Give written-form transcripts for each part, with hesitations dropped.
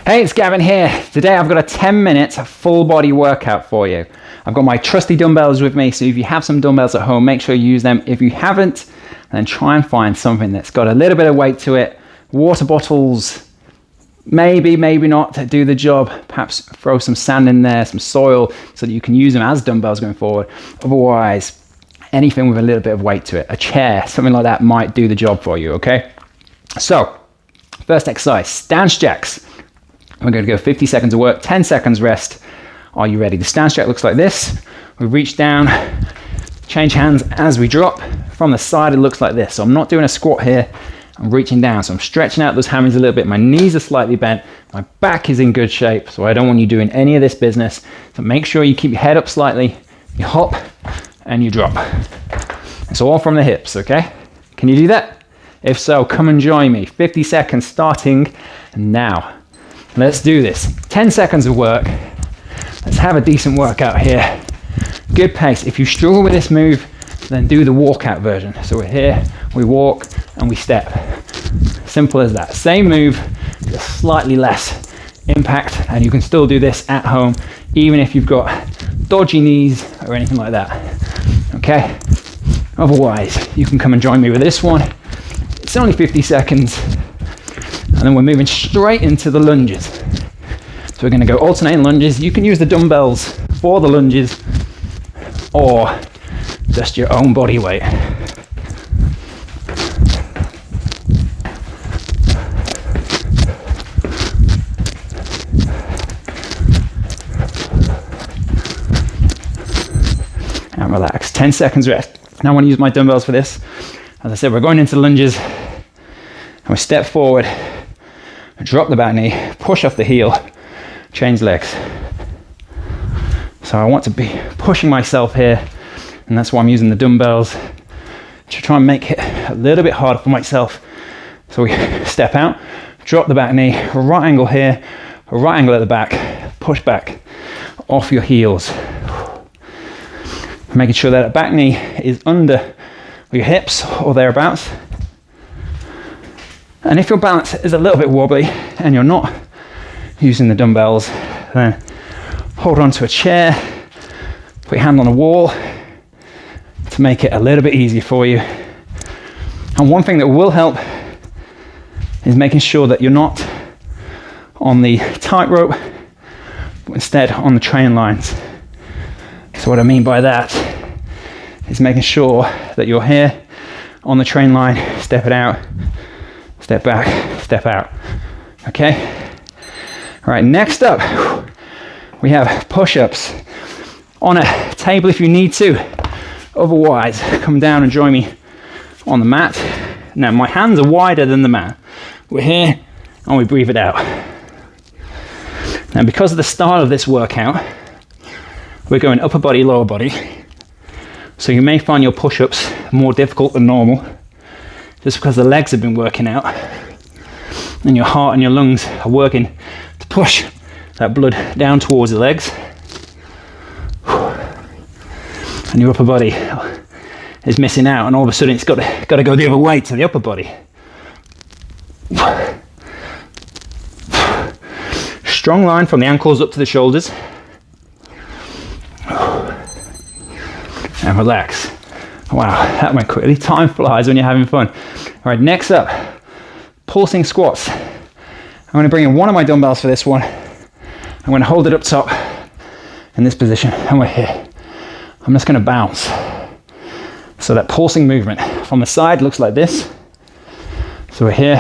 Hey, it's Gavin here. Today I've got a 10-minute full body workout for you. I've got my trusty dumbbells with me, so if you have some dumbbells at home, make sure you use them. If you haven't, then try and find something that's got a little bit of weight to it. Water bottles, maybe not, to do the job. Perhaps throw some sand in there, some soil, so that you can use them as dumbbells going forward. Otherwise, anything with a little bit of weight to it, a chair, something like that might do the job for you, okay? So, first exercise, stance jacks. We're going to go 50 seconds of work, 10 seconds rest. Are you ready? The stance jack looks like this. We reach down, change hands as we drop. From the side, it looks like this. So I'm not doing a squat here. I'm reaching down. So I'm stretching out those hamstrings a little bit. My knees are slightly bent. My back is in good shape. So I don't want you doing any of this business. So make sure you keep your head up slightly. You hop and you drop. It's all from the hips, okay? Can you do that? If so, come and join me. 50 seconds starting now. Let's do this. 10 seconds of work. Let's have a decent workout here. Good pace. If you struggle with this move, then do the walkout version. So we're here, we walk, and we step. Simple as that. Same move, just slightly less impact, and you can still do this at home, even if you've got dodgy knees or anything like that. Okay? Otherwise, you can come and join me with this one. It's only 50 seconds. And then we're moving straight into the lunges. So we're going to go alternating lunges. You can use the dumbbells for the lunges or just your own body weight. And relax. 10 seconds rest. Now I want to use my dumbbells for this. As I said, we're going into lunges. And we step forward. Drop the back knee, push off the heel, change legs. So I want to be pushing myself here, and that's why I'm using the dumbbells to try and make it a little bit harder for myself. So we step out, drop the back knee, right angle here, right angle at the back, push back off your heels. Making sure that the back knee is under your hips or thereabouts. And if your balance is a little bit wobbly and you're not using the dumbbells, then hold on to a chair, put your hand on a wall to make it a little bit easier for you. And one thing that will help is making sure that you're not on the tightrope, but instead on the train lines. So what I mean by that is making sure that you're here on the train line, step it out, step back, step out. Okay? All right, next up, we have push-ups on a table if you need to. Otherwise, come down and join me on the mat. Now, my hands are wider than the mat. We're here and we breathe it out. Now, because of the style of this workout, we're going upper body, lower body. So you may find your push-ups more difficult than normal, just because the legs have been working out and your heart and your lungs are working to push that blood down towards the legs. And your upper body is missing out, and all of a sudden it's got to go the other way to the upper body. Strong line from the ankles up to the shoulders. And relax. Wow, that went quickly. Time flies when you're having fun. All right, next up, pulsing squats. I'm going to bring in one of my dumbbells for this one. I'm going to hold it up top in this position, and we're here. I'm just going to bounce. So that pulsing movement from the side looks like this. So we're here.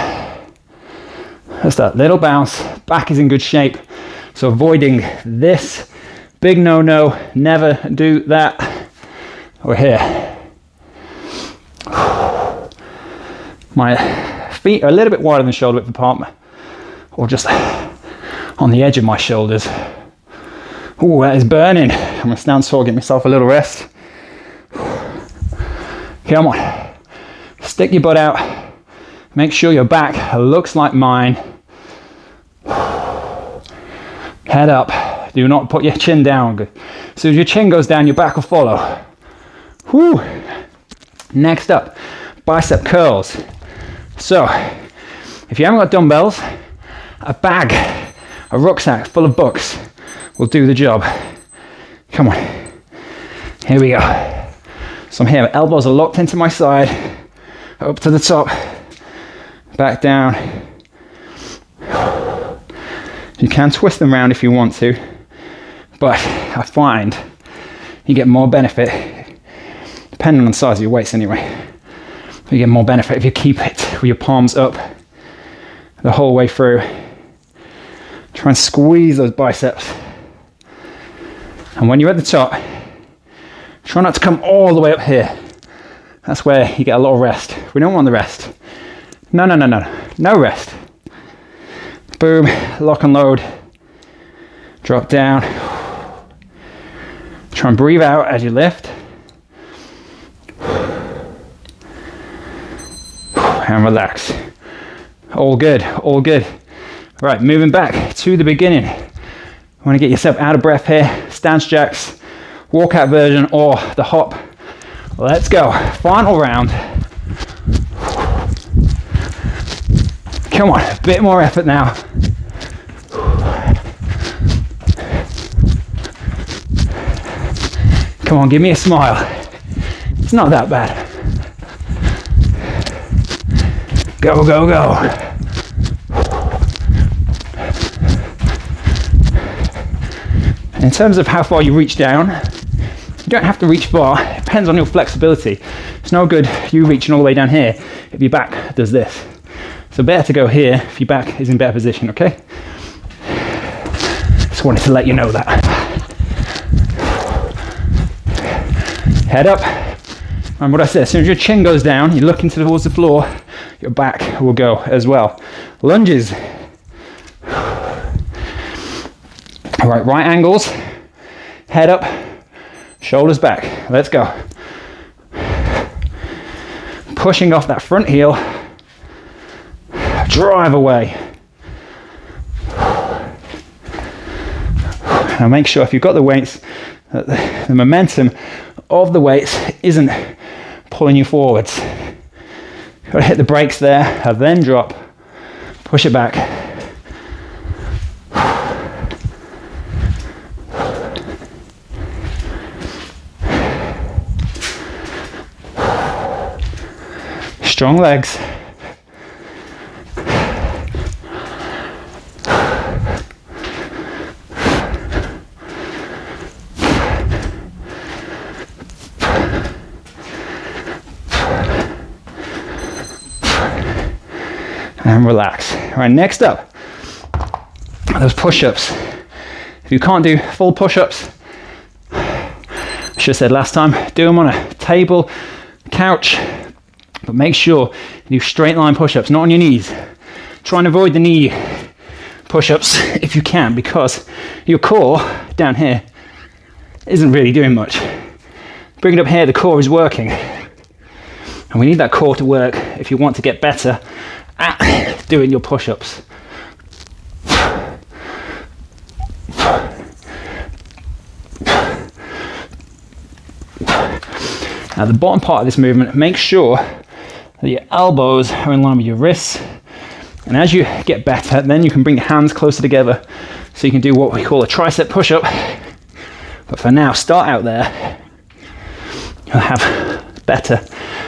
Just that little bounce. Back is in good shape. So avoiding this. Big no-no. Never do that. We're here. My feet are a little bit wider than shoulder width apart, or just on the edge of my shoulders. Oh, that is burning. I'm gonna stand tall, get myself a little rest. Come on, stick your butt out. Make sure your back looks like mine. Head up. Do not put your chin down. As soon as your chin goes down, your back will follow. Whew. Next up, bicep curls. So, if you haven't got dumbbells, a bag A rucksack full of books will do the job. Come on. Here we go. So I'm here, elbows are locked into my side, up to the top, back down. You can twist them around if you want to, but I find you get more benefit, depending on the size of your weights anyway, you get more benefit if you keep it with your palms up the whole way through. Try and squeeze those biceps. And when you're at the top, try not to come all the way up here. That's where you get a lot of rest. We don't want the rest. No rest. Boom, lock and load. Drop down. Try and breathe out as you lift. And relax. All good, all good. Right, moving back to the beginning. You want to get yourself out of breath here. Stance jacks, walkout version, or the hop. Let's go. Final round. Come on, a bit more effort now. Come on, give me a smile. It's not that bad. Go, go, go. In terms of how far you reach down, you don't have to reach far. It depends on your flexibility. It's no good you reaching all the way down here if your back does this. So better to go here if your back is in better position, okay? Just wanted to let you know that. Head up. And what I said, as soon as your chin goes down, you're looking towards the floor, your back will go as well. Lunges. All right, right angles, head up, shoulders back. Let's go. Pushing off that front heel, drive away. Now make sure if you've got the weights, that the momentum of the weights isn't pulling you forwards. You've got to hit the brakes there, and then drop, push it back. Strong legs. And relax. All right, next up, those push-ups. If you can't do full push-ups, I should have said last time, do them on a table, couch, but make sure you do straight line push-ups, not on your knees. Try and avoid the knee push-ups if you can, because your core down here isn't really doing much. Bring it up here, the core is working. And we need that core to work if you want to get better at doing your push-ups. Now the bottom part of this movement, make sure that your elbows are in line with your wrists. And as you get better, then you can bring your hands closer together so you can do what we call a tricep push-up. But for now, start out there. You'll have better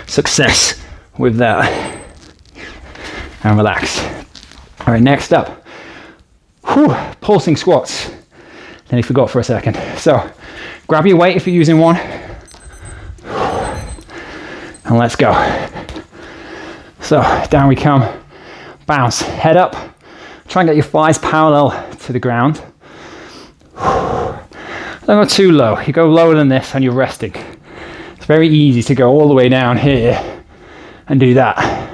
success with that. And relax. All right, next up, pulsing squats. Then you forgot for a second. So grab your weight if you're using one. And let's go. So down we come. Bounce, head up. Try and get your thighs parallel to the ground. Don't go too low. You go lower than this and you're resting. It's very easy to go all the way down here and do that.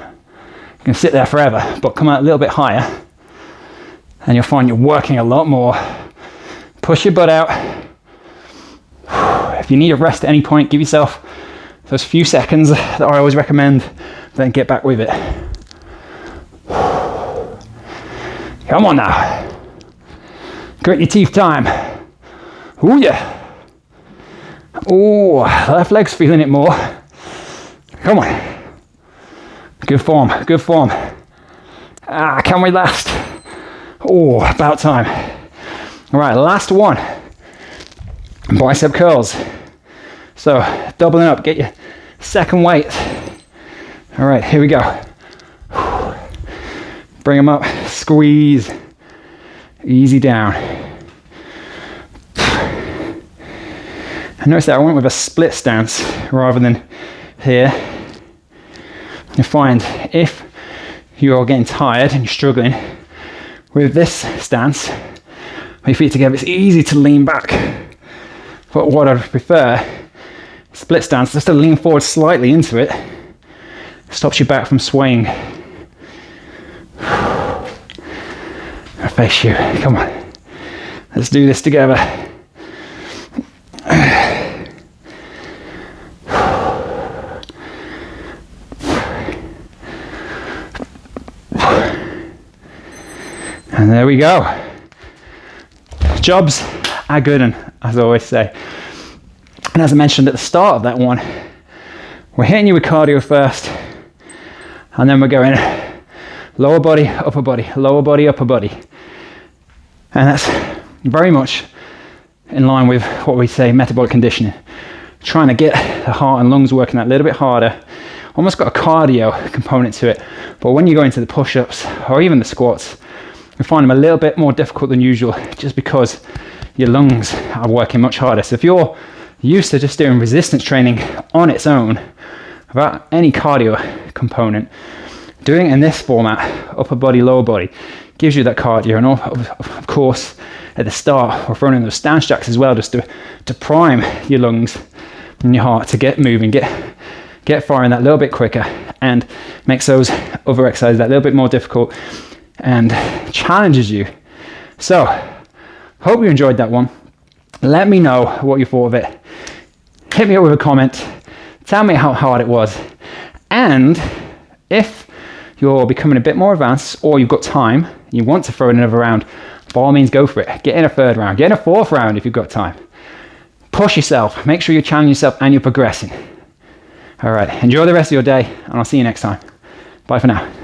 You can sit there forever, but come out a little bit higher and you'll find you're working a lot more. Push your butt out. If you need a rest at any point, give yourself those few seconds that I always recommend, then get back with it. Come on now. Grit your teeth time. Ooh yeah. Ooh, left leg's feeling it more. Come on. Good form, good form. Can we last? Oh, about time. All right, last one. Bicep curls. So doubling up, get your second weight. All right, here we go. Bring them up, squeeze, easy down. And notice that I went with a split stance rather than here. You find if you're getting tired and you're struggling with this stance, with your feet together, it's easy to lean back. But what I'd prefer, split stance, just to lean forward slightly into it, stops you back from swaying. I face you, come on. Let's do this together. And there we go. Jobs are good, and as I always say. And as I mentioned at the start of that one, we're hitting you with cardio first, and then we're going lower body, upper body, lower body, upper body. And that's very much in line with what we say metabolic conditioning. Trying to get the heart and lungs working that little bit harder. Almost got a cardio component to it. But when you go into the push-ups or even the squats, you find them a little bit more difficult than usual just because your lungs are working much harder. So if you're used to just doing resistance training on its own without any cardio component, doing it in this format, upper body, lower body, gives you that cardio. And of course, at the start, we're throwing in those stance jacks as well, just to prime your lungs and your heart to get moving, get firing that little bit quicker, and makes those other exercises that little bit more difficult and challenges you. So, hope you enjoyed that one. Let me know what you thought of it. Hit me up with a comment. Tell me how hard it was. And if you're becoming a bit more advanced, or you've got time, you want to throw in another round, by all means go for it. Get in a third round, get in a fourth round if you've got time. Push yourself, make sure you challenge yourself and you're progressing. All right, enjoy the rest of your day, and I'll see you next time. Bye for now.